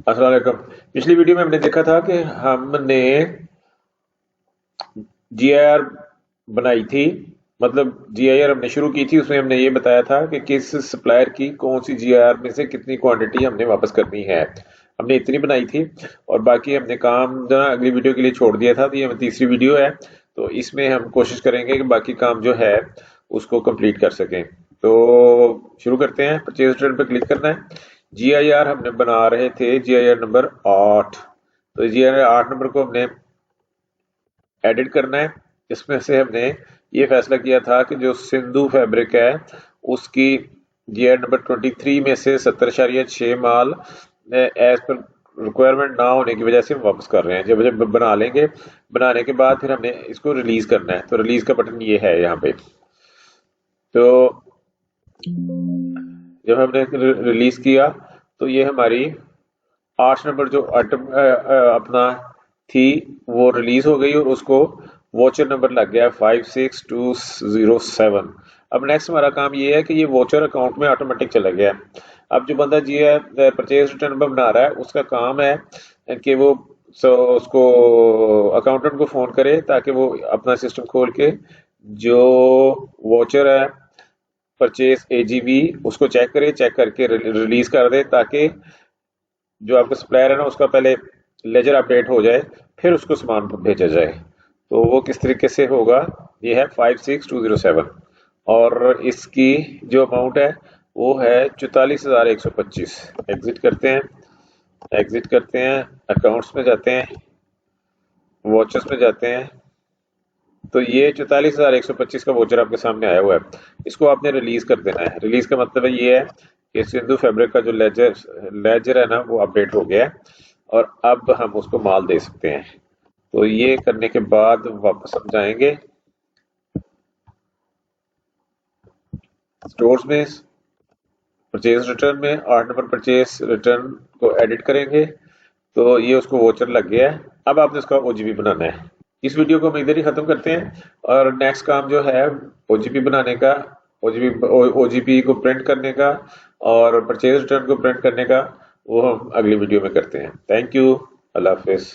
अस्सलाम वालेकुम। पिछली वीडियो में हमने देखा था कि हमने जीआईआर बनाई थी, मतलब जीआईआर हमने शुरू की थी। उसमें हमने ये बताया था कि किस सप्लायर की कौन सी जीआईआर में से कितनी क्वांटिटी हमने वापस करनी है। हमने इतनी बनाई थी और बाकी हमने काम जो है अगली वीडियो के लिए छोड़ दिया था। तो ये हमारी तीसरी वीडियो है, तो इसमें हम कोशिश करेंगे कि बाकी काम जो है उसको कंप्लीट कर सकें। तो शुरू करते हैं। परचेज रिटर्न पर क्लिक करना है। जीआईआर हमने बना रहे थे जीआईआर नंबर 8, तो जीआईआर 8 नंबर को हमने एडिट करना है। इसमें से हमने ये फैसला किया था कि जो सिंधु फैब्रिक है उसकी जीआईआर नंबर 23 में से 70.6 माल एज पर रिक्वायरमेंट ना होने की वजह से हम वापस कर रहे हैं। जब बना लेंगे, बनाने के बाद फिर हमने इसको रिलीज करना है। तो रिलीज का बटन ये है यहाँ पे। तो जब हमने रिलीज किया तो ये हमारी 8 नंबर जो आइटम अपना थी वो रिलीज हो गई और उसको वोचर नंबर लग गया 56207। अब नेक्स्ट हमारा काम ये है कि ये वोचर अकाउंट में ऑटोमेटिक चला गया। अब जो बंदा जी है परचेज रिटर्न बना रहा है उसका काम है कि वो उसको अकाउंटेंट को फोन करे ताकि वो अपना सिस्टम खोल के जो वोचर है परचेज एजीबी उसको चेक करे, चेक करके रिलीज कर दे ताकि जो आपका सप्लायर है ना उसका पहले लेजर अपडेट हो जाए, फिर उसको सामान भेजा जाए। तो वो किस तरीके से होगा, ये है 56207 और इसकी जो अमाउंट है वो है 44,125। एग्जिट करते हैं, एग्जिट करते हैं, अकाउंट्स में जाते हैं, वॉचर्स में जाते हैं। तो ये 44,125 का वोचर आपके सामने आया हुआ है। इसको आपने रिलीज कर देना है। रिलीज का मतलब है ये है कि सिंधु फैब्रिक का जो लेजर है ना वो अपडेट हो गया है और अब हम उसको माल दे सकते हैं। तो ये करने के बाद वापस हम जाएंगे स्टोर्स में, परचेज रिटर्न में 8 नंबर परचेज रिटर्न को एडिट करेंगे। तो ये उसको वोचर लग गया है। अब आपने उसका ओजीपी बनाना है। इस वीडियो को हम इधर ही खत्म करते हैं और नेक्स्ट काम जो है ओजीपी बनाने का, ओजीपी को प्रिंट करने का और परचेज रिटर्न को प्रिंट करने का, वो हम अगली वीडियो में करते हैं। Thank you, Allah Hafiz.